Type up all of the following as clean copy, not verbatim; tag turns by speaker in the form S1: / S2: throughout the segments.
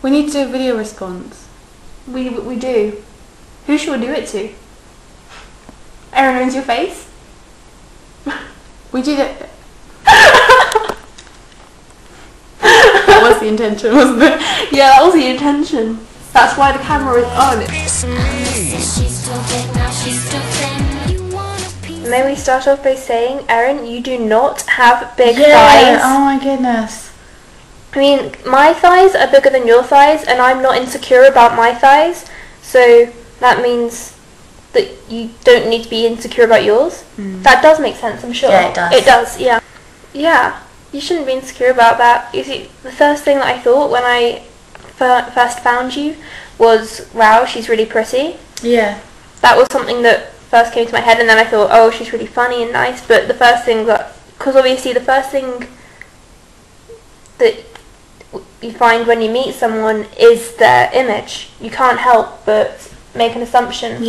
S1: We need to do a video response.
S2: We do. Who should we do it to? Eren owns your face?
S1: We did it. That was the intention, wasn't it?
S2: Yeah, that was the intention. That's why the camera is on. May we start off by saying, Eren, you do not have big thighs.
S1: Oh my goodness.
S2: I mean, my thighs are bigger than your thighs, and I'm not insecure about my thighs, so that means that you don't need to be insecure about yours. That does make sense, I'm sure.
S1: Yeah, it does.
S2: It does, yeah. Yeah, you shouldn't be insecure about that. You see, the first thing that I thought when I first found you was, wow, she's really pretty.
S1: Yeah.
S2: That was something that first came to my head, and then I thought, oh, she's really funny and nice, but the first thing that, because obviously the first thing that you find when you meet someone is their image. You can't help but make an assumption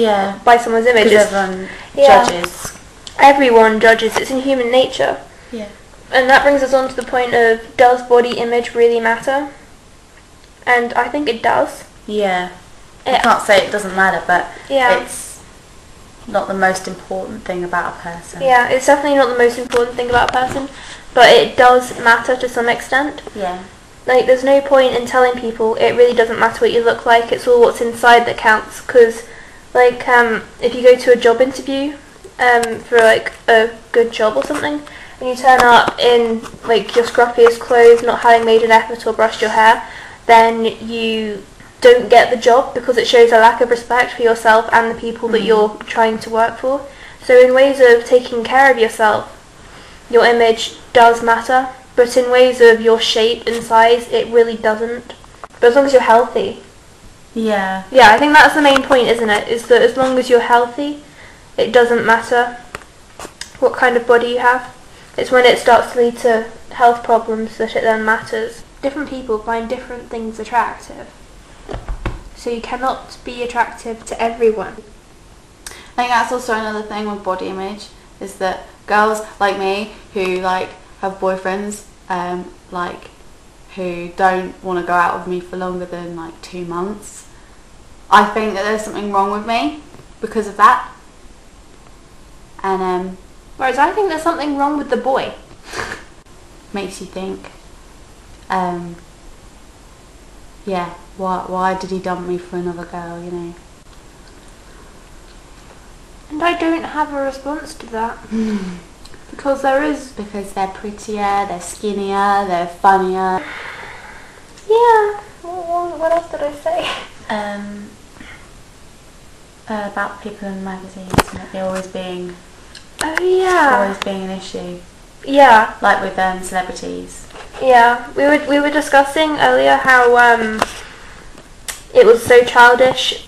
S2: by someone's image.
S1: Because everyone judges.
S2: Everyone judges. It's in human nature.
S1: Yeah.
S2: And that brings us on to the point of, does body image really matter? And I think it does.
S1: Yeah. I can't say it doesn't matter, but
S2: yeah.
S1: It's not the most important thing about a person.
S2: Yeah, it's definitely not the most important thing about a person, but it does matter to some extent.
S1: Yeah.
S2: Like, there's no point in telling people it really doesn't matter what you look like, it's all what's inside that counts. Because, like, if you go to a job interview for, like, a good job or something, and you turn up in, like, your scruffiest clothes, not having made an effort or brushed your hair, then you don't get the job because it shows a lack of respect for yourself and the people that you're trying to work for. So in ways of taking care of yourself, your image does matter. But in ways of your shape and size, it really doesn't. But as long as you're healthy.
S1: Yeah.
S2: Yeah, I think that's the main point, isn't it? Is that as long as you're healthy, it doesn't matter what kind of body you have. It's when it starts to lead to health problems that it then matters. Different people find different things attractive. So you cannot be attractive to everyone.
S1: I think that's also another thing with body image, is that girls like me who, like, have boyfriends like who don't want to go out with me for longer than like 2 months, I think that there's something wrong with me because of that. And
S2: whereas I think there's something wrong with the boy.
S1: Makes you think, yeah, why did he dump me for another girl, you know?
S2: And I don't have a response to that. Because
S1: because they're prettier, they're skinnier, they're funnier.
S2: Yeah. What else did I say?
S1: About people in magazines and it always being.
S2: Oh yeah.
S1: Always being an issue.
S2: Yeah.
S1: Like with celebrities.
S2: Yeah. We were discussing earlier how it was so childish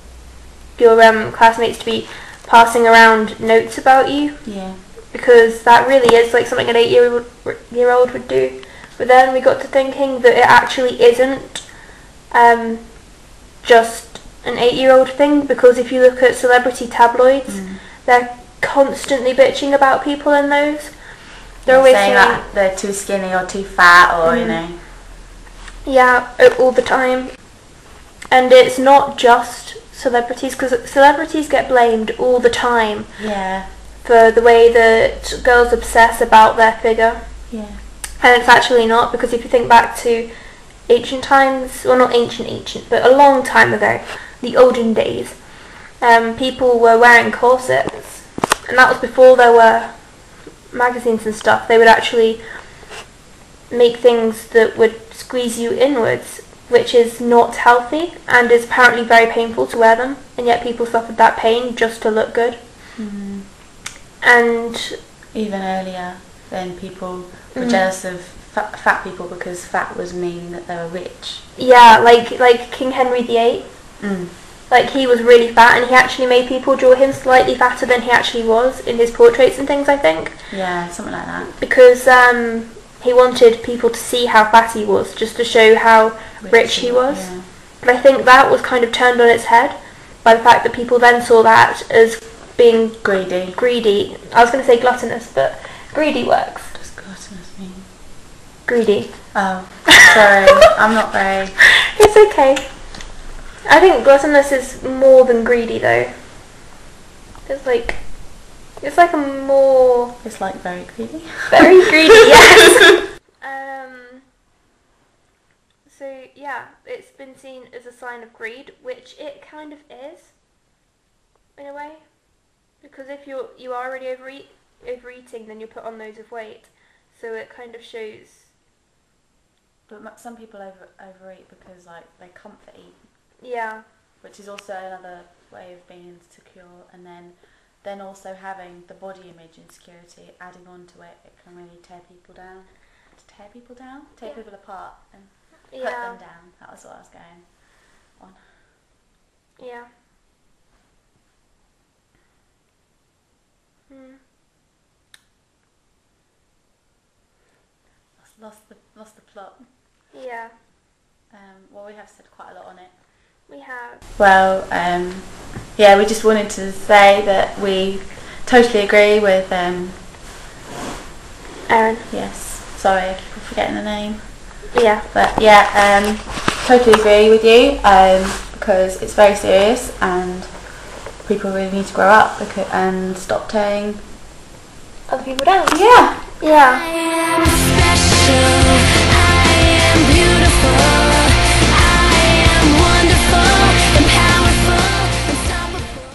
S2: your classmates to be passing around notes about you.
S1: Yeah. Because
S2: that really is like something an 8-year-old would do. But then we got to thinking that it actually isn't just an 8-year-old thing, because if you look at celebrity tabloids, they're constantly bitching about people in those. They're always
S1: saying that they're too skinny or too fat or, you know.
S2: Yeah, all the time. And it's not just celebrities, because celebrities get blamed all the time.
S1: Yeah.
S2: For the way that girls obsess about their figure.
S1: Yeah.
S2: And it's actually not, because if you think back to ancient times, well not ancient, but a long time ago, the olden days, people were wearing corsets, and that was before there were magazines and stuff. They would actually make things that would squeeze you inwards, which is not healthy and is apparently very painful to wear them, and yet people suffered that pain just to look good. And
S1: even earlier, then people were jealous of fat people because fat was meaning that they were rich.
S2: Yeah, like King Henry VIII. Like, he was really fat, and he actually made people draw him slightly fatter than he actually was in his portraits and things, I think.
S1: Yeah, something like that.
S2: Because he wanted people to see how fat he was, just to show how rich he was.
S1: Yeah.
S2: But I think that was kind of turned on its head by the fact that people then saw that as being greedy. I was going to say gluttonous, but greedy works.
S1: What does gluttonous mean?
S2: Greedy.
S1: Oh, sorry. I'm not very...
S2: It's okay. I think gluttonous is more than greedy though. It's like a more...
S1: It's like very greedy.
S2: Very greedy, yes. So yeah, it's been seen as a sign of greed, which it kind of is, in a way. Because if you are already overeating, then you'll put on loads of weight. So it kind of shows.
S1: But some people overeat because like they comfort eat.
S2: Yeah.
S1: Which is also another way of being insecure, and then also having the body image insecurity adding on to it, it can really tear people down. Tear people apart and put them down. That was what I was going on.
S2: Yeah. Hmm.
S1: Lost the plot.
S2: Yeah.
S1: Well, we have said quite a lot on it.
S2: We have.
S1: Well, yeah, we just wanted to say that we totally agree with
S2: Eren.
S1: Yes, sorry, I keep forgetting the name.
S2: Yeah.
S1: But yeah, totally agree with you because it's very serious and people really need to grow up and stop tearing
S2: Other people down.
S1: Yeah.
S2: Yeah.
S3: I am special, I am beautiful, I am wonderful and powerful, unstoppable.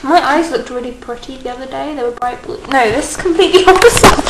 S2: My eyes looked really pretty the other day. They were bright blue. No, this is completely opposite.